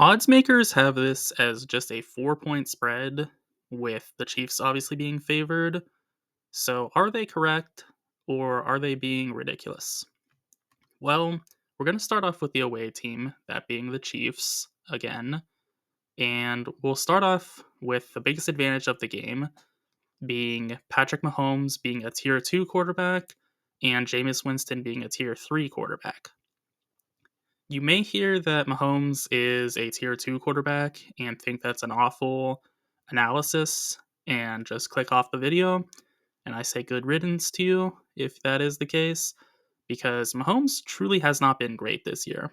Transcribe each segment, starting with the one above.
Odds makers have this as just a 4-point spread, with the Chiefs obviously being favored. So, are they correct or are they being ridiculous? Well, we're going to start off with the away team, that being the Chiefs again. And we'll start off with the biggest advantage of the game being Patrick Mahomes being a tier 2 quarterback and Jameis Winston being a tier 3 quarterback. You may hear that Mahomes is a tier 2 quarterback and think that's an awful analysis and just click off the video. And I say good riddance to you if that is the case, because Mahomes truly has not been great this year.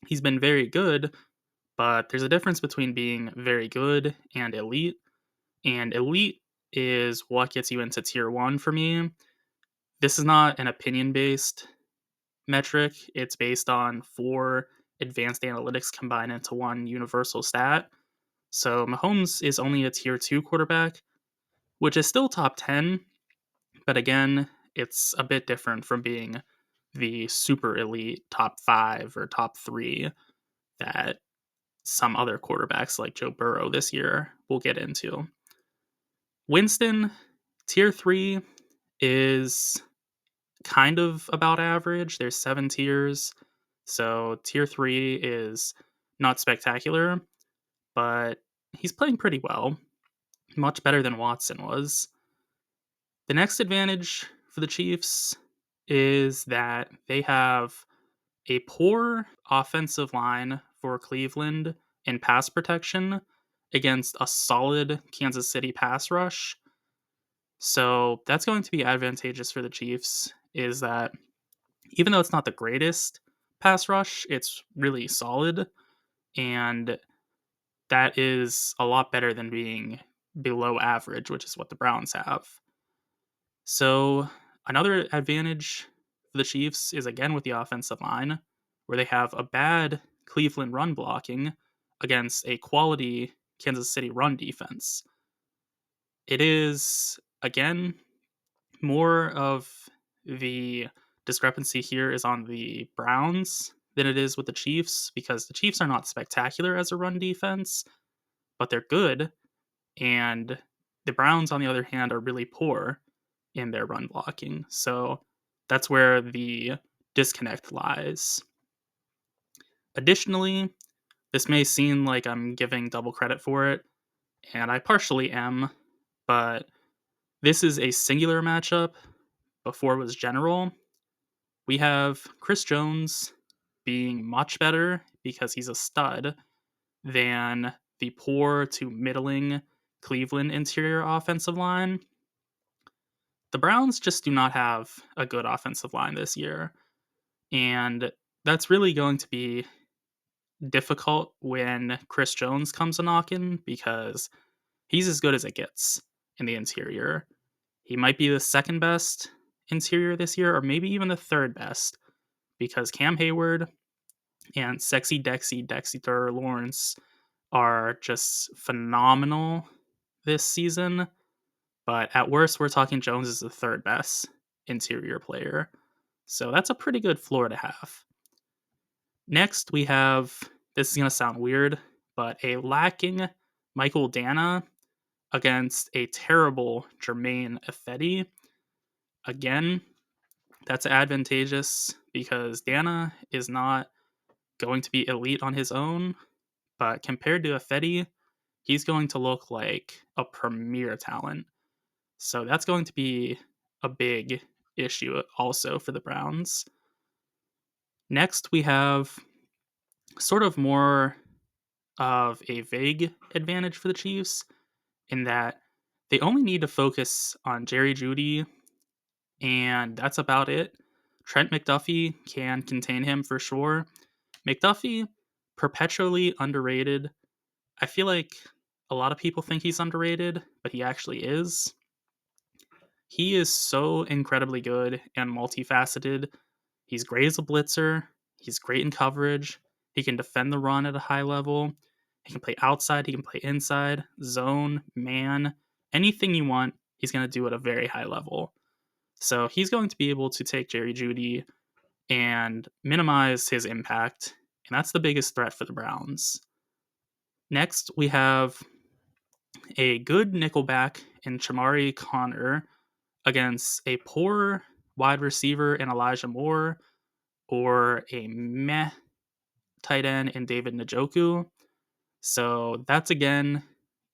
He's been very good, but there's a difference between being very good and elite. And elite is what gets you into tier 1 for me. This is not an opinion based metric. It's based on 4 advanced analytics combined into one universal stat. So Mahomes is only a tier 2 quarterback, which is still top 10, but again, it's a bit different from being the super elite top 5 or top 3 that some other quarterbacks like Joe Burrow this year will get into. Winston, tier 3, is kind of about average. There's 7 tiers. So tier 3 is not spectacular, but he's playing pretty well. Much better than Watson was. The next advantage for the Chiefs is that they have a poor offensive line for Cleveland in pass protection against a solid Kansas City pass rush. So that's going to be advantageous for the Chiefs, is that even though it's not the greatest pass rush, it's really solid, and that is a lot better than being below average, which is what the Browns have. So another advantage for the Chiefs is again with the offensive line, where they have a bad Cleveland run blocking against a quality Kansas City run defense. It is, again, more of the discrepancy here is on the Browns than it is with the Chiefs, because the Chiefs are not spectacular as a run defense, but they're good. And the Browns, on the other hand, are really poor in their run blocking. So that's where the disconnect lies. Additionally, this may seem like I'm giving double credit for it, and I partially am, but this is a singular matchup. Before it was general, we have Chris Jones being much better because he's a stud than the poor to middling Cleveland interior offensive line. The Browns just do not have a good offensive line this year, and that's really going to be difficult when Chris Jones comes a knocking, because he's as good as it gets in the interior. He might be the second best interior this year, or maybe even the third best, because Cam Hayward and Sexy Dexy Dexter Lawrence are just phenomenal this season. But at worst, we're talking Jones is the third best interior player. So that's a pretty good floor to have. Next, we have, this is going to sound weird, but a lacking Michael Dana against a terrible Jermaine Ifedi. Again, that's advantageous because Dana is not going to be elite on his own, but compared to Ifedi, he's going to look like a premier talent. So that's going to be a big issue also for the Browns. Next, we have sort of more of a vague advantage for the Chiefs in that they only need to focus on Jerry Jeudy, and that's about it. Trent McDuffie can contain him for sure. McDuffie, perpetually underrated. I feel like a lot of people think he's underrated, but he actually is. He is so incredibly good and multifaceted. He's great as a blitzer. He's great in coverage. He can defend the run at a high level. He can play outside. He can play inside, zone, man, anything you want. He's going to do at a very high level. So he's going to be able to take Jerry Jeudy and minimize his impact. And that's the biggest threat for the Browns. Next, we have a good nickelback in Chamari Connor against a poor wide receiver in Elijah Moore or a meh tight end in David Njoku. So that's again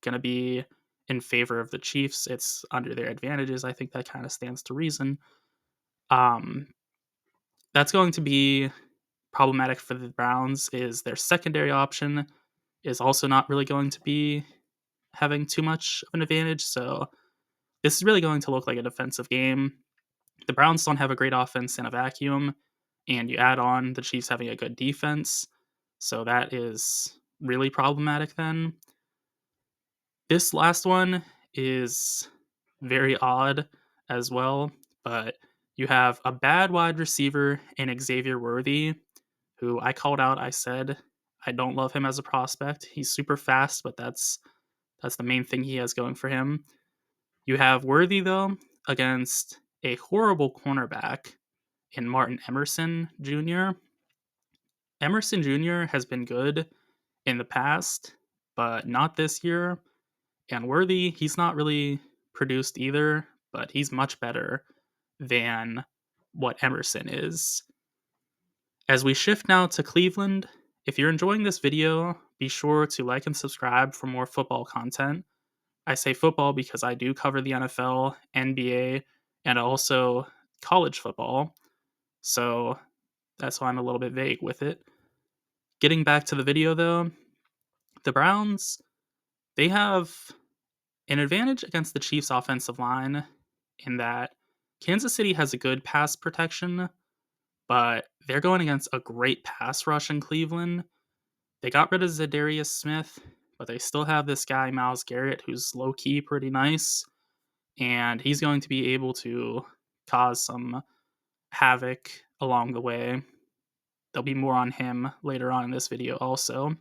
going to be in favor of the Chiefs. It's under their advantages. I think that kind of stands to reason. Um, that's going to be problematic for the Browns. Is their secondary option is also not really going to be having too much of an advantage. So this is really going to look like a defensive game. The Browns don't have a great offense in a vacuum, and you add on the Chiefs having a good defense. So that is really problematic then. This last one is very odd as well, but you have a bad wide receiver in Xavier Worthy, who I called out. I said I don't love him as a prospect. He's super fast, but that's the main thing he has going for him. You have Worthy though against a horrible cornerback in Martin Emerson Jr. Emerson Jr. has been good in the past, but not this year. And Worthy, he's not really produced either, but he's much better than what Emerson is. As we shift now to Cleveland, if you're enjoying this video, be sure to like and subscribe for more football content. I say football because I do cover the NFL, NBA, and also college football. So that's why I'm a little bit vague with it. Getting back to the video though, the Browns, they have an advantage against the Chiefs' offensive line in that Kansas City has a good pass protection, but they're going against a great pass rush in Cleveland. They got rid of Zadarius Smith, but they still have this guy, Myles Garrett, who's low key pretty nice, and he's going to be able to cause some havoc along the way. There'll be more on him later on in this video also.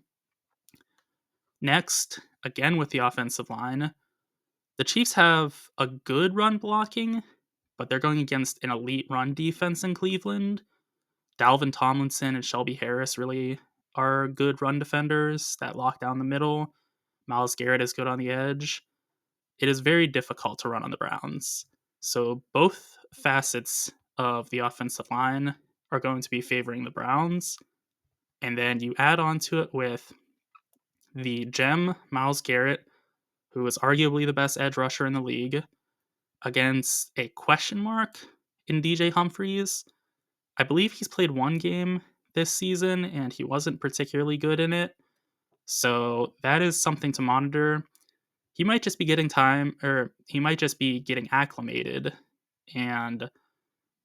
Next, again with the offensive line, the Chiefs have a good run blocking, but they're going against an elite run defense in Cleveland. Dalvin Tomlinson and Shelby Harris really are good run defenders that lock down the middle. Myles Garrett is good on the edge. It is very difficult to run on the Browns. So both facets of the offensive line are going to be favoring the Browns. And then you add on to it with the gem Myles Garrett, who is arguably the best edge rusher in the league, against a question mark in DJ Humphries. I believe he's played one game this season, and he wasn't particularly good in it. So that is something to monitor. He might just be getting time, or he might just be getting acclimated, and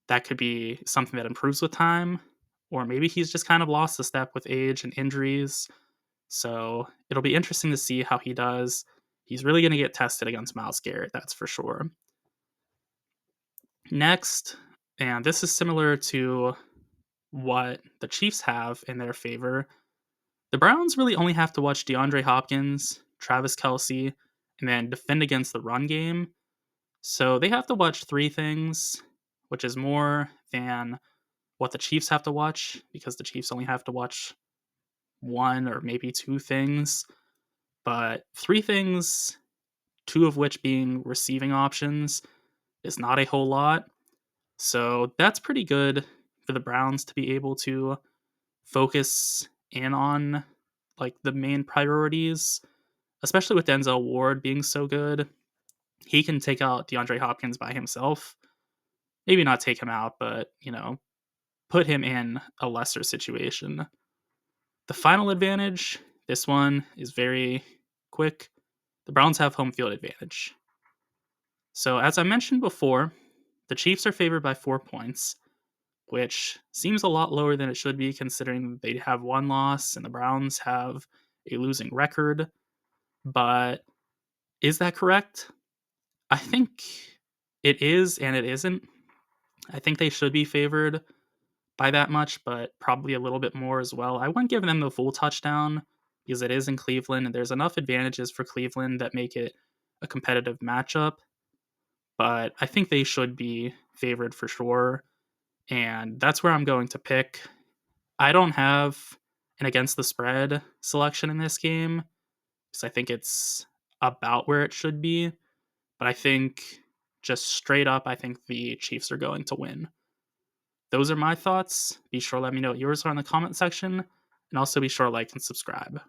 that could be something that improves with time. Or maybe he's just kind of lost a step with age and injuries. So it'll be interesting to see how he does. He's really going to get tested against Myles Garrett, that's for sure. Next, and this is similar to what the Chiefs have in their favor, the Browns really only have to watch DeAndre Hopkins, Travis Kelce, and then defend against the run game. So they have to watch three things, which is more than what the Chiefs have to watch, because the Chiefs only have to watch one or maybe two things. But three things, two of which being receiving options, is not a whole lot. So that's pretty good for the Browns to be able to focus in on like the main priorities, especially with Denzel Ward being so good. He can take out DeAndre Hopkins by himself. Maybe not take him out, but, put him in a lesser situation. The final advantage, this one is very quick. The Browns have home field advantage. So, as I mentioned before, the Chiefs are favored by 4 points, which seems a lot lower than it should be considering they have one loss and the Browns have a losing record. But is that correct? I think it is and it isn't. I think they should be favored by that much, but probably a little bit more as well. I wouldn't give them the full touchdown because it is in Cleveland and there's enough advantages for Cleveland that make it a competitive matchup. But I think they should be favored for sure. And that's where I'm going to pick. I don't have an against the spread selection in this game. because I think it's about where it should be. But I think just straight up, I think the Chiefs are going to win. Those are my thoughts. Be sure to let me know what yours are in the comment section, and also be sure to like and subscribe.